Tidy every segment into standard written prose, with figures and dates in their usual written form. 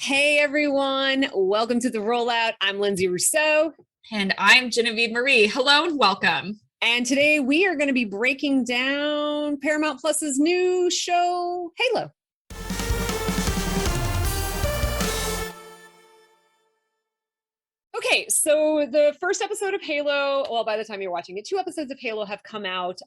Hey everyone, welcome to the rollout. I'm Lindsay Rousseau. And I'm Genevieve Marie. Hello and welcome. And today we are going to be breaking down Paramount Plus's new show, Halo. Okay, so the first episode of Halo, well, by the time you're watching it, 2 episodes of Halo have come out.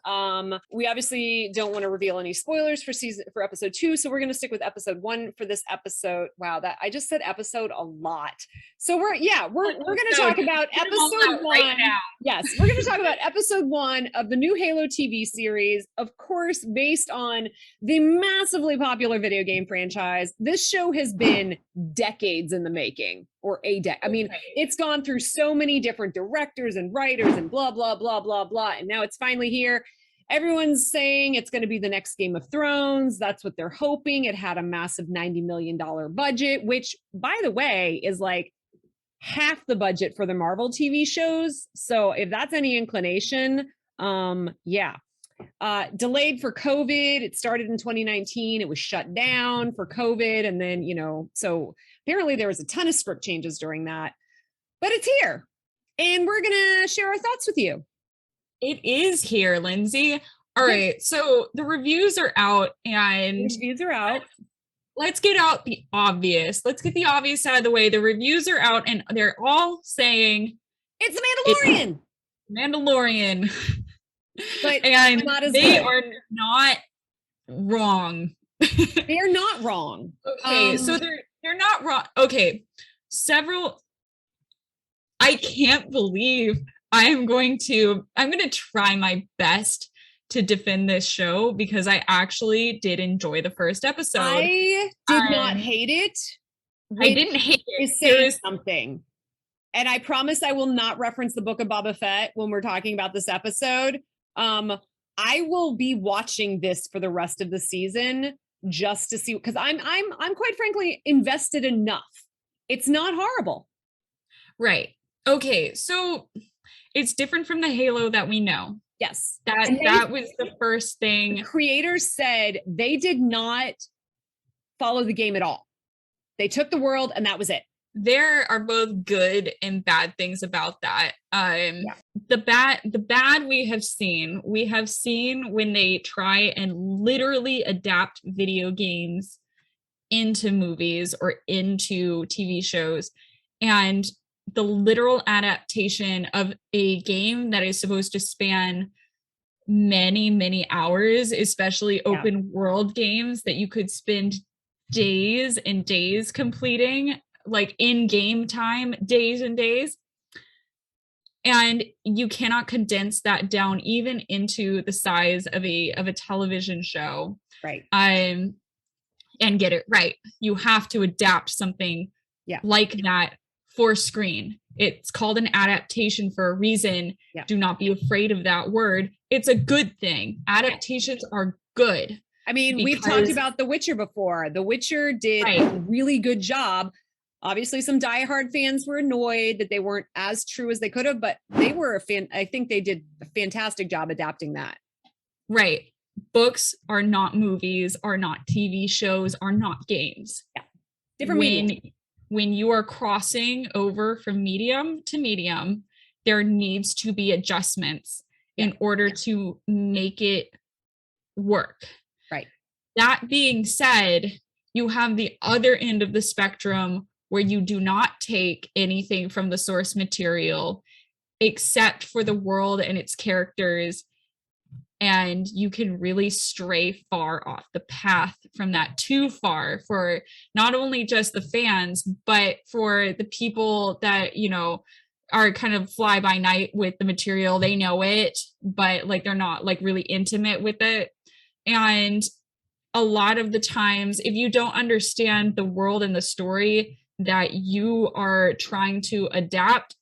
We obviously don't want to reveal any spoilers for episode 2, so we're going to stick with episode 1 for this episode. Wow, that I just said episode a lot. So we're going to talk about episode 1 right now. Yes, we're going to talk about episode 1 of the new Halo TV series, of course, based on the massively popular video game franchise. This show has been decades in the making. Or I mean, it's gone through so many different directors and writers and blah, blah, blah, blah, blah. And now it's finally here. Everyone's saying it's going to be the next Game of Thrones. That's what they're hoping. It had a massive $90 million budget, which, by the way, is like half the budget for the Marvel TV shows. So if that's any inclination, yeah. Delayed for COVID. It started in 2019. It was shut down for COVID. And then, so apparently there was a ton of script changes during that, but it's here and we're going to share our thoughts with you. It is here, Lindsay. All right. So the reviews are out and let's get out the obvious. Let's get the obvious out of the way. The reviews are out and they're all saying it's Mandalorian. Mandalorian. But and they are not wrong. They're not wrong. Okay, so they're not wrong. Okay, I can't believe I'm going to try my best to defend this show because I actually did enjoy the first episode. I did not hate it. I didn't hate it. Is saying something. And I promise I will not reference the Book of Boba Fett when we're talking about this episode. I will be watching this for the rest of the season just to see, because I'm quite frankly invested enough. It's not horrible. Right. Okay. So it's different from the Halo that we know. Yes. That was the first thing. The creators said they did not follow the game at all. They took the world and that was it. There are both good and bad things about that. The bad we have seen when they try and literally adapt video games into movies or into TV shows, and the literal adaptation of a game that is supposed to span many, many hours, especially open world games that you could spend days and days completing, like in game time, days and days. And you cannot condense that down even into the size of a television show. Right. And get it right. You have to adapt something like that for screen. It's called an adaptation for a reason. Yeah. Do not be afraid of that word. It's a good thing. Adaptations are good. I mean, we've talked about The Witcher before. The Witcher did a really good job. Obviously, some diehard fans were annoyed that they weren't as true as they could have, but they were I think they did a fantastic job adapting that. Right. Books are not movies, are not TV shows, are not games. Yeah. Different medium. When you are crossing over from medium to medium, there needs to be adjustments in order to make it work. Right. That being said, you have the other end of the spectrum where you do not take anything from the source material except for the world and its characters, and you can really stray far off the path from that, too far for not only just the fans, but for the people that, are kind of fly by night with the material. They know it, but like they're not like really intimate with it. And a lot of the times, if you don't understand the world and the story that you are trying to adapt,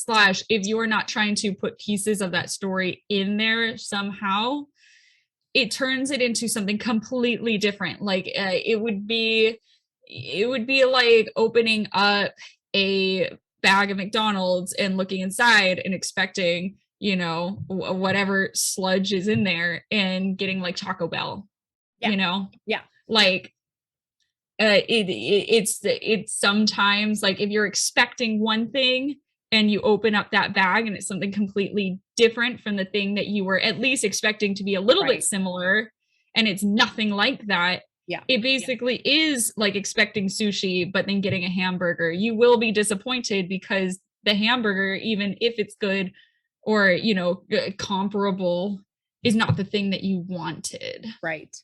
/ if you are not trying to put pieces of that story in there somehow, it turns it into something completely different. Like it would be like opening up a bag of McDonald's and looking inside and expecting, whatever sludge is in there and getting like Taco Bell, Yeah. like it's sometimes like if you're expecting one thing and you open up that bag and it's something completely different from the thing that you were at least expecting to be a little bit similar, and it's nothing like that. Yeah. It basically is like expecting sushi, but then getting a hamburger. You will be disappointed because the hamburger, even if it's good or, you know, comparable, is not the thing that you wanted. Right.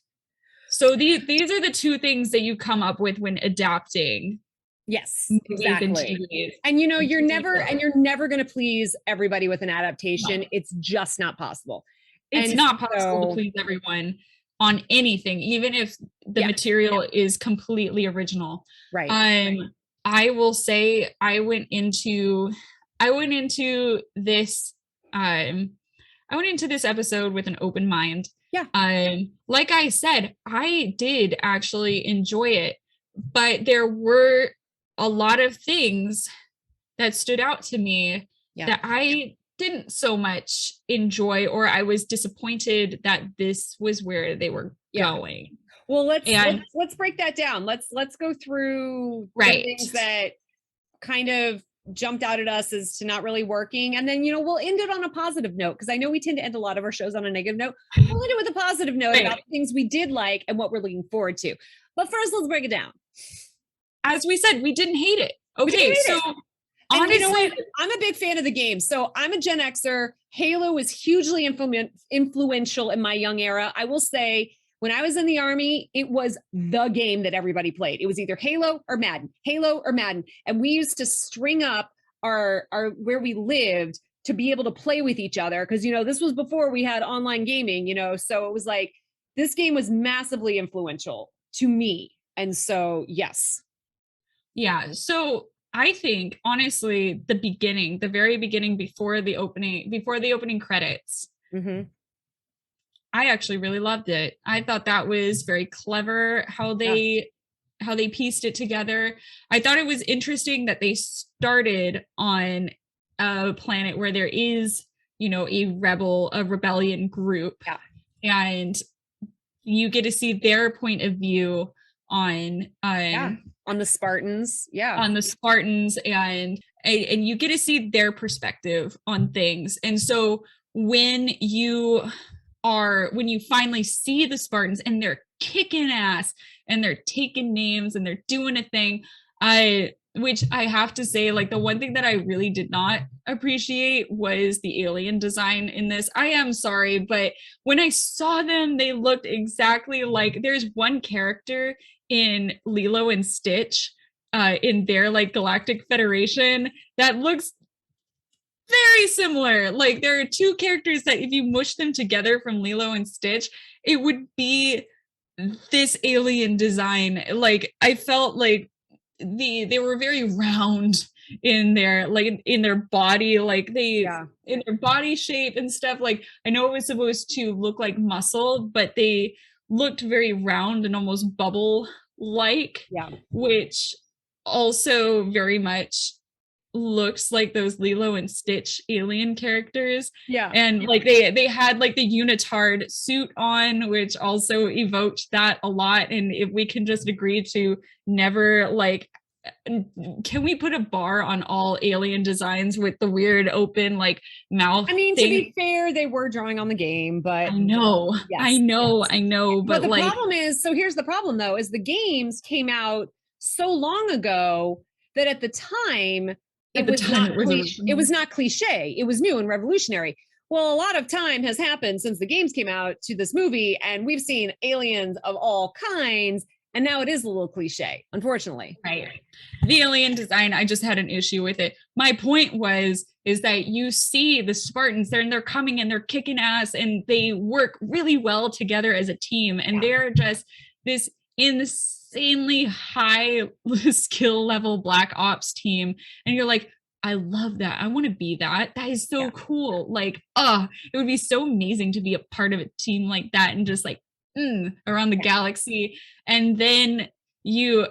So these are the two things that you come up with when adapting. Yes, exactly. And you're never going to please everybody with an adaptation. No. It's just not possible. It's not possible to please everyone on anything, even if the material is completely original. Right. I will say I went into this episode with an open mind. Yeah. Like I said, I did actually enjoy it, but there were a lot of things that stood out to me that I didn't so much enjoy, or I was disappointed that this was where they were going. Well, let's break that down. Let's go through the things that kind of jumped out at us as to not really working, and then we'll end it on a positive note, because I know we tend to end a lot of our shows on a negative note. We'll end it with a positive note about things we did like and what we're looking forward to. But first, let's break it down. As we said, we didn't hate it. Okay, so honestly, you know what? I'm a big fan of the game. So I'm a Gen Xer. Halo was hugely influential in my young era. I will say, when I was in the Army, it was the game that everybody played. It was either Halo or Madden, And we used to string up our where we lived to be able to play with each other. Because, this was before we had online gaming, so it was like, this game was massively influential to me. And so, yes. Yeah. So I think, honestly, the very beginning, before the opening credits, I actually really loved it. I thought that was very clever how they pieced it together. I thought it was interesting that they started on a planet where there is, a rebellion group, and you get to see their point of view on the Spartans, on the Spartans, and you get to see their perspective on things. And so when you finally see the Spartans and they're kicking ass and they're taking names and they're doing a thing, which I have to say, like, the one thing that I really did not appreciate was the alien design in this. I am sorry, but when I saw them, they looked exactly like, there's one character in Lilo and Stitch in their like Galactic Federation that looks very similar. Like, there are two characters that if you mush them together from Lilo and Stitch, it would be this alien design. Like, I felt like they were very round in their body, like in their body shape and stuff. Like, I know it was supposed to look like muscle, but they looked very round and almost bubble like, which also very much looks like those Lilo and Stitch alien characters. And like they had like the unitard suit on, which also evoked that a lot. And if we can just agree to never, like, can we put a bar on all alien designs with the weird open like mouth? I mean, thing? To be fair, they were drawing on the game, but I know. But the problem is, so here's the problem though, is the games came out so long ago that at the time it was not cliche. It was new and revolutionary. Well, a lot of time has happened since the games came out to this movie, and we've seen aliens of all kinds, and now it is a little cliche, unfortunately. Right. The alien design, I just had an issue with it. My point is that you see the Spartans, they're coming and they're kicking ass, and they work really well together as a team, and they're just this insanely high skill level Black Ops team, and you're like, I love that. I want to be that. That is so cool. Like, it would be so amazing to be a part of a team like that and just like around the galaxy. And then you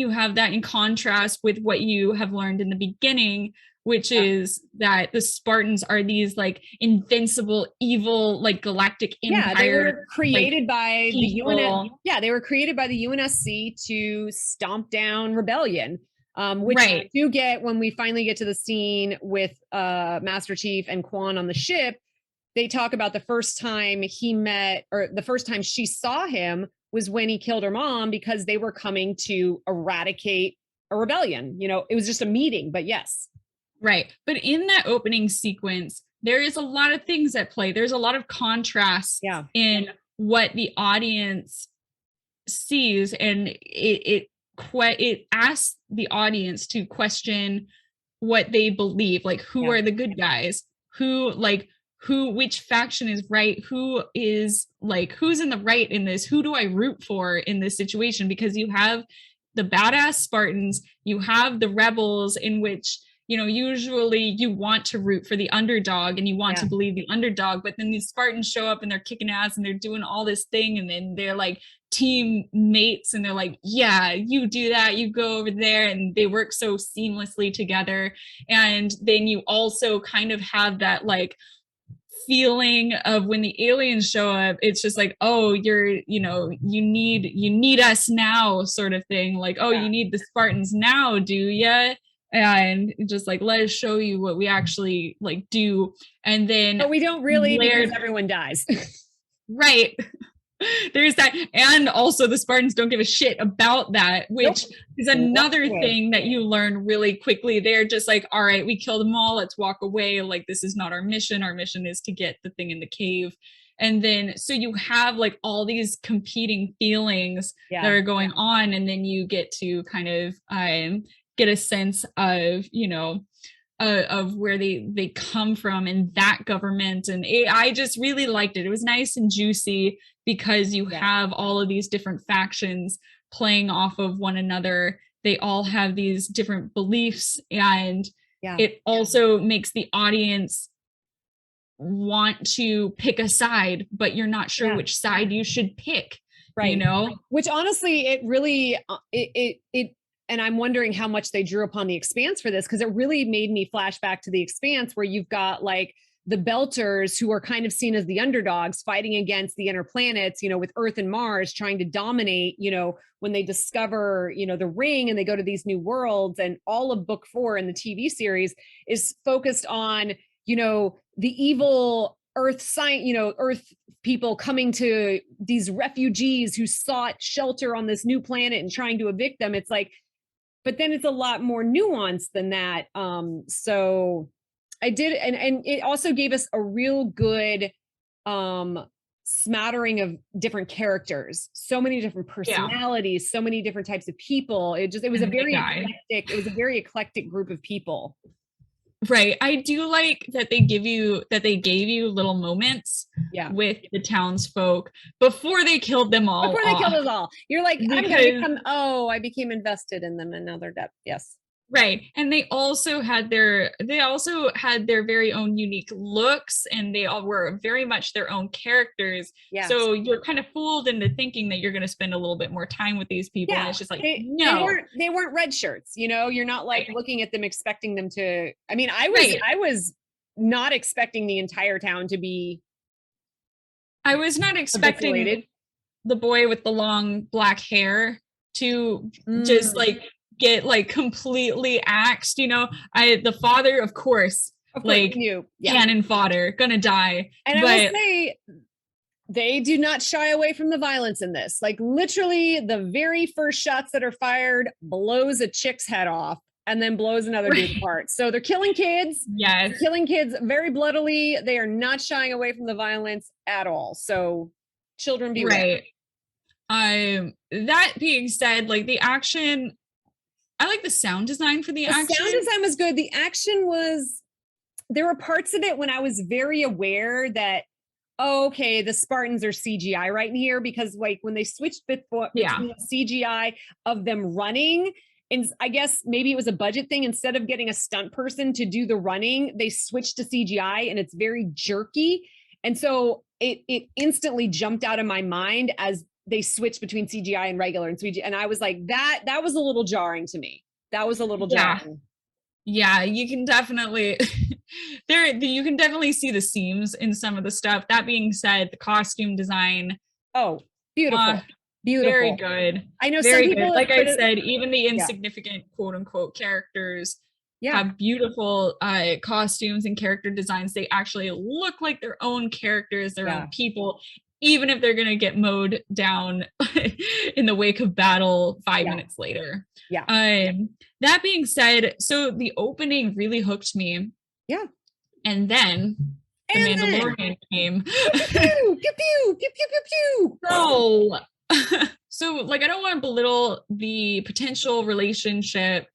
have that in contrast with what you have learned in the beginning which is that the Spartans are these like invincible, evil, like galactic empire. They were created by the UN. people. They were created by the UNSC to stomp down rebellion. Which Right. you get when we finally get to the scene with Master Chief and Quan on the ship. They talk about the first time he met, or the first time she saw him was when he killed her mom, because they were coming to eradicate a rebellion. You know, it was just a meeting, but yes. Right. But in that opening sequence, there is a lot of things at play. There's a lot of contrast in what the audience sees, and it asks the audience to question what they believe, like who are the good guys, which faction is right, who is like, who's in the right in this, who do I root for in this situation? Because you have the badass Spartans, you have the rebels, in which, you know, usually you want to root for the underdog and you want to believe the underdog, but then these Spartans show up and they're kicking ass and they're doing all this thing, and then they're like teammates and they're like, yeah, you do that, you go over there, and they work so seamlessly together. And then you also kind of have that like feeling of when the aliens show up, it's just like, oh, you're, you know, you need us now sort of thing, like, oh, you need the Spartans now, do ya? And just like, let us show you what we actually like do. And then but we don't really, because everyone dies. Right. There's that. And also the Spartans don't give a shit about that, which is another thing that you learn really quickly. They're just like, all right, we killed them all, let's walk away. Like, this is not our mission. Our mission is to get the thing in the cave. And then, so you have like all these competing feelings that are going on. And then you get to kind of get a sense of, you know, of where they come from and that government. And I just really liked it. It was nice and juicy, because you have all of these different factions playing off of one another. They all have these different beliefs, and it also makes the audience want to pick a side, but you're not sure which side you should pick, you know? Which honestly, it really, and I'm wondering how much they drew upon The Expanse for this, because it really made me flash back to The Expanse, where you've got like the Belters, who are kind of seen as the underdogs, fighting against the inner planets, you know, with Earth and Mars trying to dominate, you know, when they discover, you know, the ring and they go to these new worlds. And all of book 4 in the TV series is focused on, you know, the evil Earth people coming to these refugees who sought shelter on this new planet and trying to evict them. It's like, but then it's a lot more nuanced than that. So I did, and it also gave us a real good smattering of different characters, so many different personalities, so many different types of people. It was a very eclectic group of people. Right. I do like that they gave you little moments with the townsfolk before they killed them all. Before they killed us all. You're like, I became invested in them, and now they're dead. Yes. Right. And they also had their very own unique looks, and they all were very much their own characters. Yeah. So you're kind of fooled into thinking that you're going to spend a little bit more time with these people. And it's just like, no. They weren't red shirts, you know, you're not like looking at them expecting them to, I mean, I was not expecting the entire town to be. I was not expecting the boy with the long black hair to just like get like completely axed, you know. The father, of course like cannon fodder, gonna die. And I will say, they do not shy away from the violence in this. Like, literally the very first shots that are fired blows a chick's head off and then blows another dude apart. So they're killing kids. Yes. They're killing kids very bloodily. They are not shying away from the violence at all. So children beware. Right. That being said, like the action, I like the sound design for the action. The sound design was good. The action was, there were parts of it when I was very aware that, oh, okay, the Spartans are CGI right in here, because like when they switched between CGI of them running, and I guess maybe it was a budget thing, instead of getting a stunt person to do the running, they switched to CGI and it's very jerky. And so it instantly jumped out of my mind as they switched between CGI and regular and CGI. And I was like, that was a little jarring to me. That was a little jarring. Yeah, you can definitely you can definitely see the seams in some of the stuff. That being said, the costume design, Oh, uh, beautiful. very Beautiful. good. I know some Very good. people have Like I criti- said, even the yeah. insignificant quote unquote characters Yeah. have beautiful costumes and character designs. They actually look like their own characters, their own Yeah. people, even if they're gonna get mowed down in the wake of battle 5 minutes later. Yeah. That being said, so the opening really hooked me. Yeah. And then the And then Mandalorian came. pew pew pew pew pew pew pew pew. So, so like I don't want to belittle the potential relationship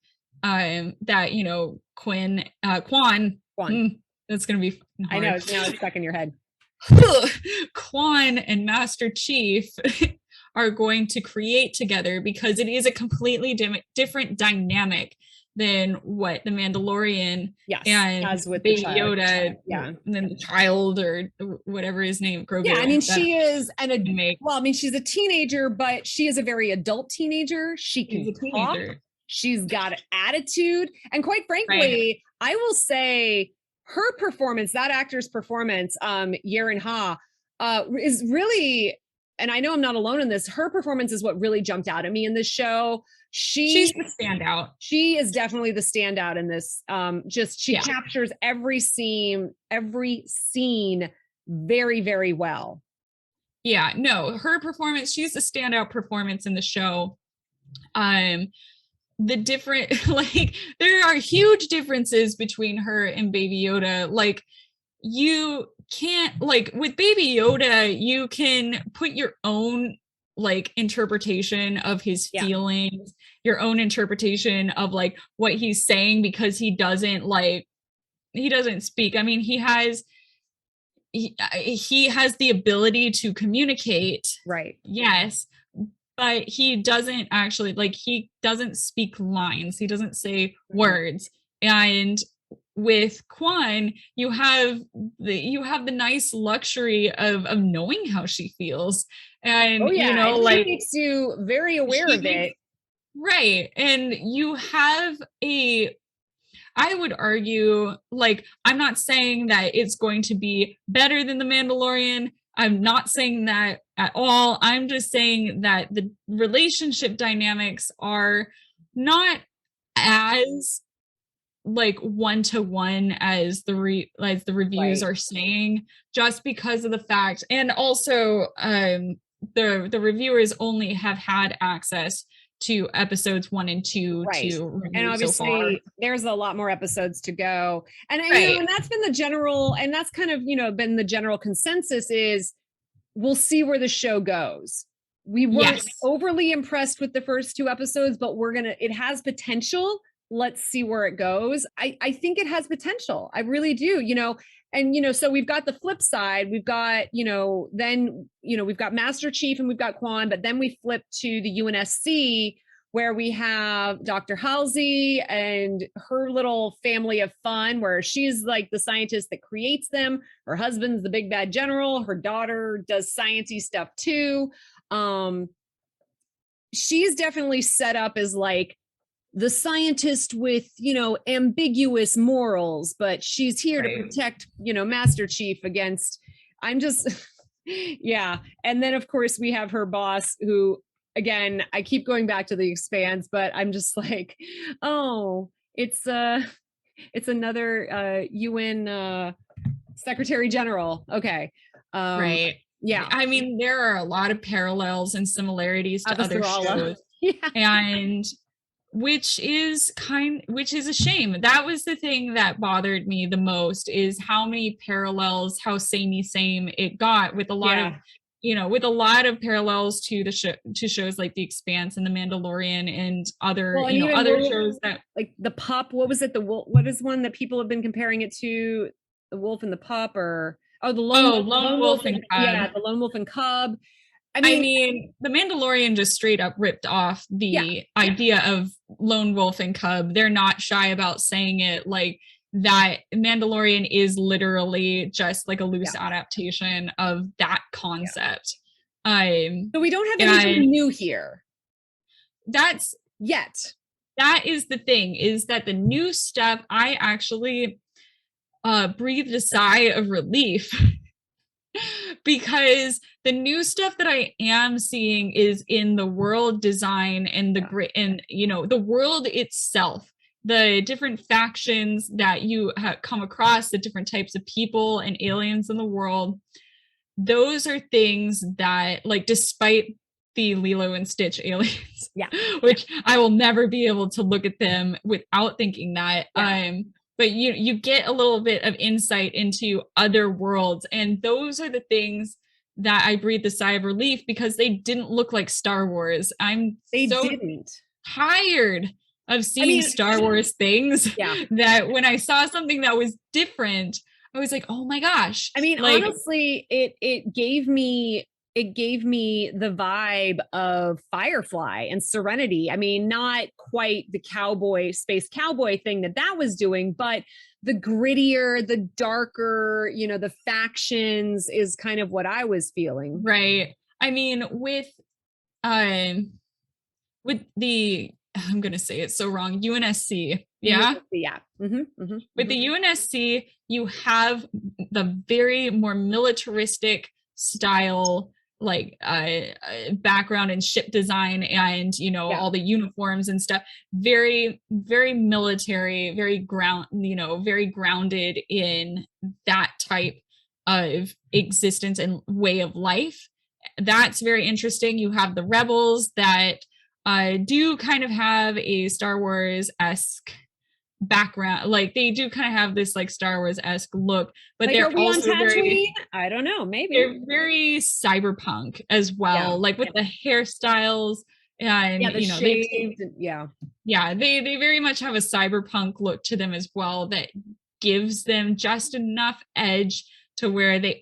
that Quan Quan. that's gonna be hard. I know, now it's stuck in your head. Quan and Master Chief are going to create together, because it is a completely different dynamic than what the Mandalorian and as with Baby the child. Yoda, Yeah. and then the child or whatever his name, Grogu. Yeah, I mean, she is she's a teenager, but she is a very adult teenager. She can talk. She's got an attitude. And quite frankly, I will say her performance, that actor's performance, Yeren Ha, is really, and I know I'm not alone in this, her performance is what really jumped out at me in this show. She's the standout. She is definitely the standout in this. She captures every scene very, very well. Yeah, no, her performance, she's the standout performance in the show. The different, like, there are huge differences between her and Baby Yoda. Like, you can't, like, with Baby Yoda, you can put your own like interpretation of his feelings, your own interpretation of like what he's saying, because he doesn't speak. I mean, he has the ability to communicate, right? Yes, but he doesn't actually, like, he doesn't speak lines, he doesn't say words. And with Quan, you have the nice luxury of knowing how she feels. And like, she makes you very aware of it. Right. And you have I would argue, like, I'm not saying that it's going to be better than The Mandalorian. I'm not saying that at all. I'm just saying that the relationship dynamics are not as like one-to-one as the reviews are saying, just because of the fact, and also the reviewers only have had access to episodes 1 and 2 to and obviously there's a lot more episodes to go, and and that's been the general, and that's kind of been the general consensus is we'll see where the show goes. We weren't overly impressed with the first 2 episodes, but it has potential. Let's see where it goes. I think it has potential. I really do, and so we've got the flip side. We've got, then, we've got Master Chief and we've got Quan, but then we flip to the UNSC, where we have Dr. Halsey and her little family of fun, where she's like the scientist that creates them. Her husband's the big bad general. Her daughter does sciencey stuff too. She's definitely set up as like the scientist with, ambiguous morals, but she's here to protect, Master Chief against, And then of course we have her boss, who, again, I keep going back to The Expanse, but I'm just like, oh, it's another UN Secretary General. Okay. Yeah. I mean, there are a lot of parallels and similarities to other shows. And which is a shame. That was the thing that bothered me the most, is how many parallels, how samey same it got, with a lot of with a lot of parallels to the shows like The Expanse and The Mandalorian and other other shows that, like the Pup. What was it? The Wolf? What is one that people have been comparing it to? The Wolf and the Pup, or the Lone Wolf and Cub. Yeah, the Lone Wolf and Cub. I mean, The Mandalorian just straight up ripped off the idea of Lone Wolf and Cub. They're not shy about saying it, like that Mandalorian is literally just like a loose adaptation of that concept. So we don't have anything new here. That's yet. that is the thing, is that the new stuff, I actually breathed a sigh of relief because the new stuff that I am seeing is in the world design and the great, and the world itself, the different factions that you come across, the different types of people and aliens in the world. Those are things that, like, despite the Lilo and Stitch aliens, which I will never be able to look at them without thinking that. But you get a little bit of insight into other worlds, and those are the things that I breathed a sigh of relief, because they didn't look like Star Wars. They didn't. Tired of seeing Star Wars things that when I saw something that was different, I was like, oh my gosh. I mean, like, honestly, it gave me the vibe of Firefly and Serenity. I mean, not quite the space cowboy thing that was doing, but the grittier, the darker, the factions is kind of what I was feeling. Right. I mean, with the, I'm going to say it so wrong, UNSC. Yeah. Yeah. With the UNSC, you have the very more militaristic style, like background and ship design, and all the uniforms and stuff, very, very military, very very grounded in that type of existence and way of life. That's very interesting. You have the rebels that do kind of have a Star Wars-esque background, like they do kind of have this like Star Wars-esque look, but like, they're also very, I don't know, maybe they're very cyberpunk as well, like with the hairstyles and the shades, they very much have a cyberpunk look to them as well, that gives them just enough edge to where they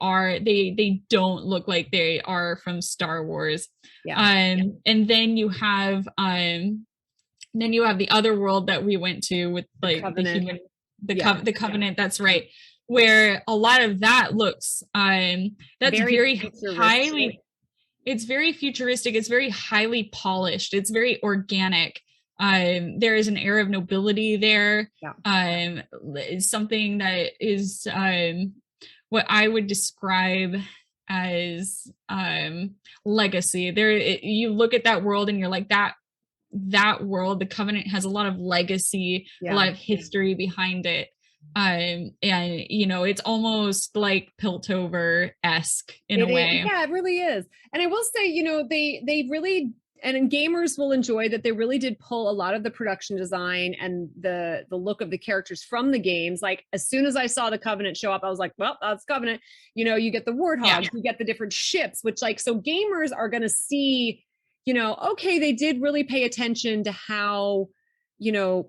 don't look like they are from Star Wars. And then you have the other world that we went to with like the Covenant. That's right, where a lot of that looks that's very highly, it's very futuristic, it's very highly polished, it's very organic. There is an air of nobility there. It's something that is what I would describe as legacy. You look at that world and you're like, that world, the Covenant, has a lot of legacy, a lot of history behind it. And it's almost like Piltover-esque in a way. Yeah, it really is. And I will say, they really, and gamers will enjoy that, they really did pull a lot of the production design and the look of the characters from the games. Like, as soon as I saw the Covenant show up, I was like, well, that's Covenant. You get the Warthogs, you get the different ships, which, like, so gamers are going to see, okay, they did really pay attention to how,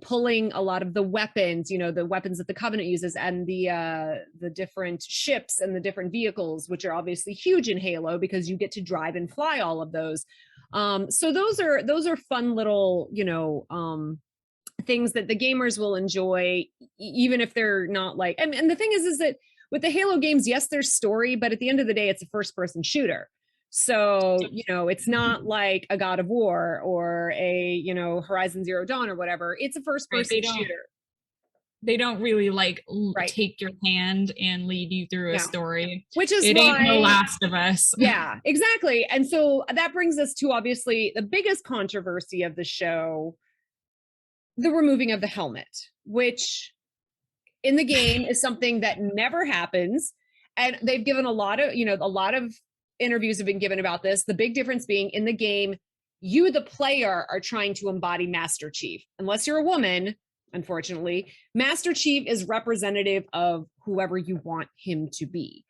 pulling a lot of the weapons, the weapons that the Covenant uses, and the different ships and the different vehicles, which are obviously huge in Halo because you get to drive and fly all of those. So those are fun little, things that the gamers will enjoy, even if they're not like, and the thing is that with the Halo games, yes, there's story, but at the end of the day, it's a first-person shooter. So, it's not like a God of War or a, Horizon Zero Dawn or whatever. It's a first-person shooter. They don't really take your hand and lead you through a story, which is it ain't no Last of Us. Yeah, exactly. And so that brings us to obviously the biggest controversy of the show, the removing of the helmet, which in the game is something that never happens. And they've given a lot of interviews have been given about this. The big difference being, in the game, you, the player, are trying to embody Master Chief. Unless you're a woman, unfortunately, Master Chief is representative of whoever you want him to be.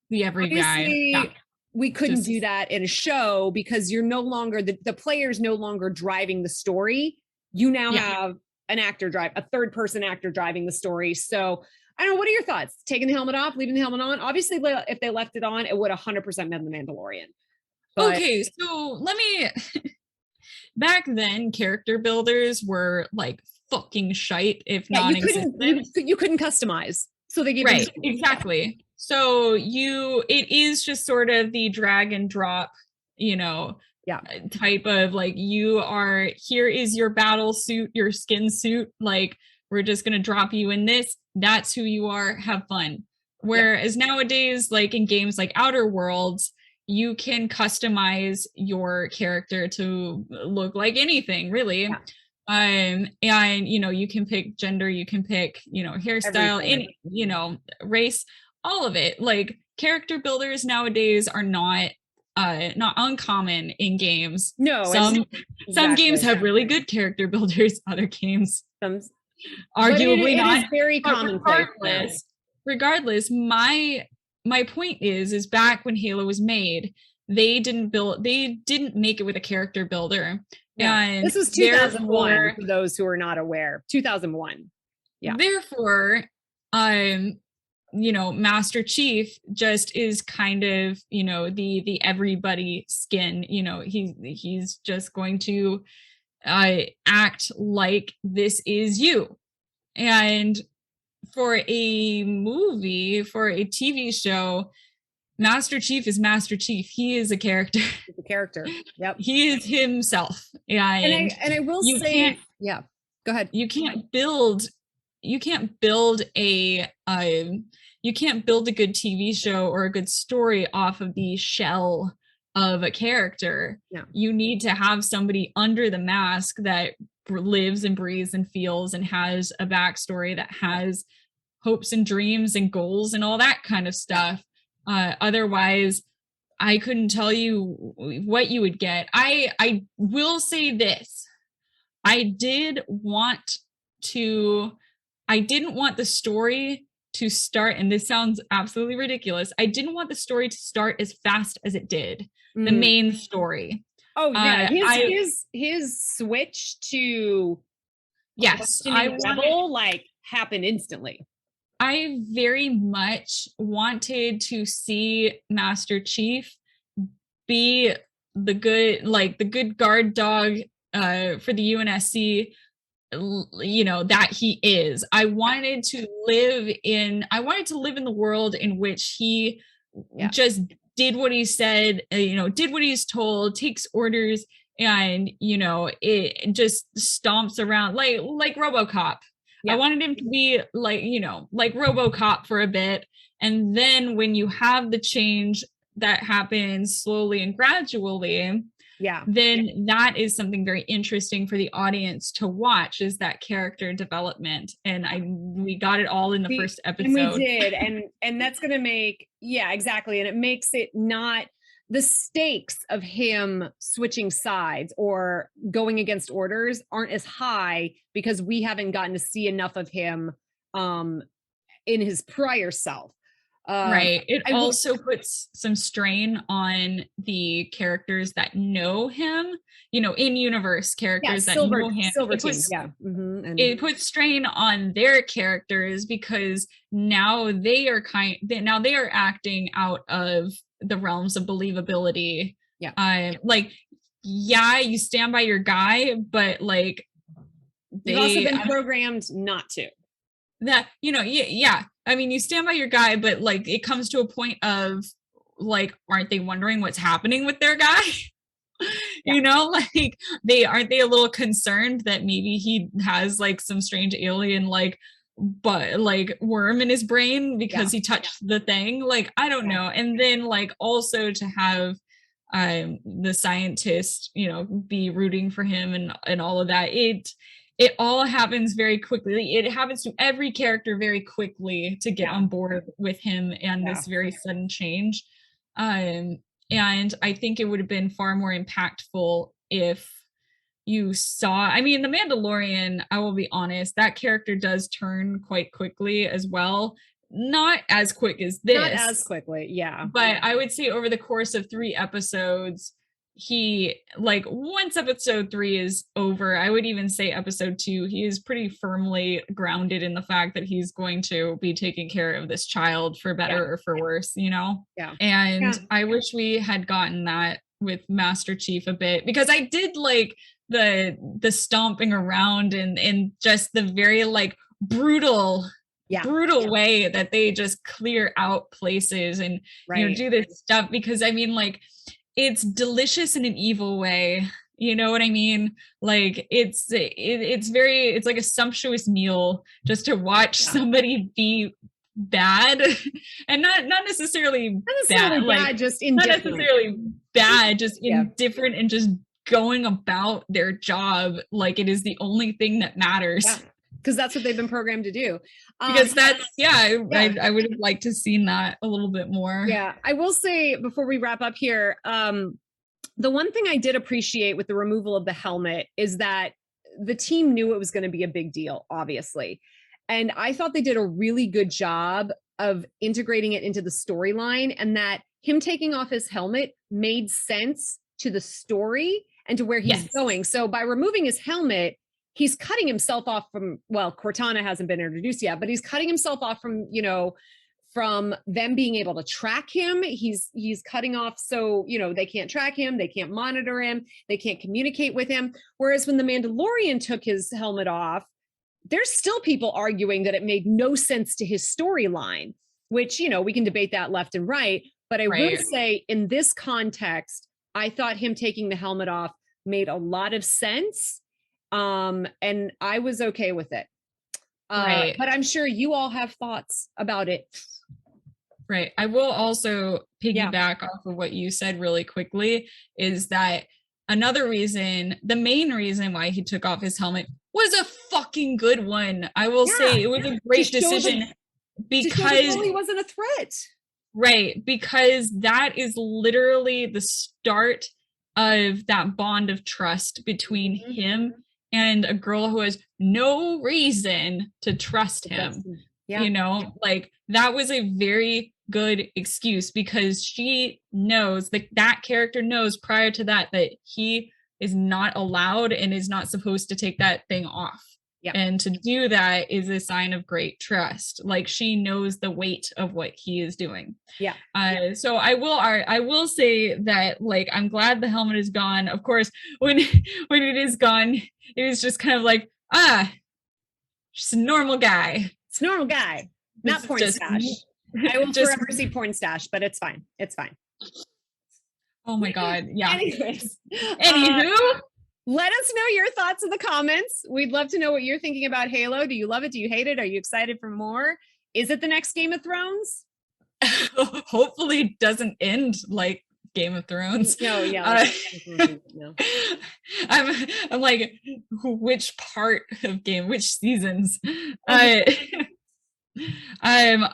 The every guy. We couldn't do that in a show because you're no longer, the player's no longer driving the story. You now have a third person actor driving the story. So I don't know, what are your thoughts? Taking the helmet off, leaving the helmet on? Obviously, if they left it on, it would 100% been the Mandalorian. But okay, so let me... Back then, character builders were like fucking shite, if non-existent. You couldn't customize. So they gave exactly. So it is just sort of the drag and drop, type of like, here is your battle suit, your skin suit, like we're just gonna drop you in this, that's who you are, have fun. Whereas nowadays, like in games like Outer Worlds, you can customize your character to look like anything, really. And you can pick gender, you can pick, hairstyle, any, race, all of it. Like character builders nowadays are not uncommon in games. No, some games have really good character builders, other games arguably not. It is very commonplace. Regardless, my point is back when Halo was made, they didn't make it with a character builder. Yeah. And this was 2001 for those who are not aware. 2001. Yeah. Therefore, Master Chief just is kind of, the everybody skin, he's just going to act like this is you. And for a movie, for a TV show, Master Chief is Master Chief. He is a character. He's a character. Yep. He is himself. And I will say, yeah, go ahead. You can't build a good TV show or a good story off of the shell of a character. Yeah. You need to have somebody under the mask that lives and breathes and feels and has a backstory, that has hopes and dreams and goals and all that kind of stuff. Otherwise, I couldn't tell you what you would get. I will say this. I didn't want the story to start, and this sounds absolutely ridiculous. I didn't want the story to start as fast as it did. The main story. Oh yeah, his switch to happened instantly. I very much wanted to see Master Chief be the good guard dog for the UNSC, that he is. I wanted to live in the world in which he just did what he said, did what he's told, takes orders, and it just stomps around like RoboCop. I wanted him to be like RoboCop for a bit, and then when you have the change that happens slowly and gradually, then that is something very interesting for the audience to watch, is that character development. And we got it all in the first episode. And we did, and that's gonna make exactly, and it makes it not the stakes of him switching sides or going against orders aren't as high because we haven't gotten to see enough of him in his prior self. Right. It also puts some strain on the characters that know him, in universe characters that know him. It puts strain on their characters because now they are acting out of the realms of believability. You stand by your guy, but like they've also been programmed not to. That I mean, you stand by your guy, but like it comes to a point of like, aren't they wondering what's happening with their guy? Like they a little concerned that maybe he has like some strange alien but like worm in his brain because he touched the thing. Like, I don't know. And then like also to have the scientist, be rooting for him and all of that. It all happens very quickly. It happens to every character very quickly to get on board with him and this very sudden change. And I think it would have been far more impactful if you saw, the Mandalorian, I will be honest, that character does turn quite quickly as well. Not as quick as this. Not as quickly, yeah. But I would say over the course of 3 episodes, once episode 3 is over, I would even say episode 2, he is pretty firmly grounded in the fact that he's going to be taking care of this child for better or for worse, And I wish we had gotten that with Master Chief a bit, because I did like the stomping around and just the very brutal way that they just clear out places and do this stuff, because it's delicious in an evil way. You know what I mean? Like it's like a sumptuous meal just to watch somebody be bad and not necessarily bad, like just not indifferent. necessarily bad, just indifferent and just going about their job like it is the only thing that matters. Because that's what they've been programmed to do. Because that's I would have liked to seen that a little bit more. Yeah, I will say before we wrap up here, the one thing I did appreciate with the removal of the helmet is that the team knew it was going to be a big deal, obviously. And I thought they did a really good job of integrating it into the storyline, and that him taking off his helmet made sense to the story and to where he's going. So by removing his helmet, he's cutting himself off from, well, Cortana hasn't been introduced yet, but he's cutting himself off from, you know, from them being able to track him. He's cutting off so, you know, they can't track him, they can't monitor him, they can't communicate with him. Whereas when the Mandalorian took his helmet off, there's still people arguing that it made no sense to his storyline, which, you know, we can debate that left and right. But I will say in this context, I thought him taking the helmet off made a lot of sense. And I was okay with it. But I'm sure you all have thoughts about it. Right. I will also piggyback off of what you said really quickly, is that another reason, the main reason why he took off his helmet was a fucking good one. I will say it was a great decision because he wasn't a threat. Right. Because that is literally the start of that bond of trust between him and a girl who has no reason to trust him. You know, like that was a very good excuse, because she knows, like that character knows prior to that he is not allowed and is not supposed to take that thing off. And to do that is a sign of great trust. Like she knows the weight of what he is doing. So I will say that, like, I'm glad the helmet is gone. Of course, when it is gone, it was just kind of like, just a normal guy. It's a normal guy, not porn stash. I will forever see porn stash, but it's fine. It's fine. Oh my God. Yeah. Anyways, anywho, let us know your thoughts in the comments. We'd love to know what you're thinking about Halo. Do you love it? Do you hate it? Are you excited for more? Is it the next Game of Thrones? Hopefully it doesn't end like Game of Thrones. No, yeah. No. I'm like, which part of which seasons?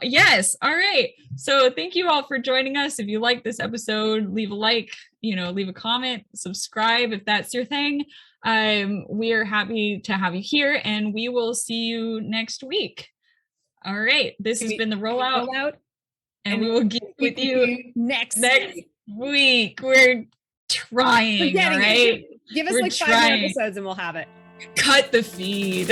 Yes. All right. So thank you all for joining us. If you like this episode, leave a like, leave a comment, subscribe if that's your thing. We are happy to have you here, and we will see you next week. All right. This has been the rollout, and we will get with you next week. We're trying. All right. Give us like 5 more episodes and we'll have it. Cut the feed.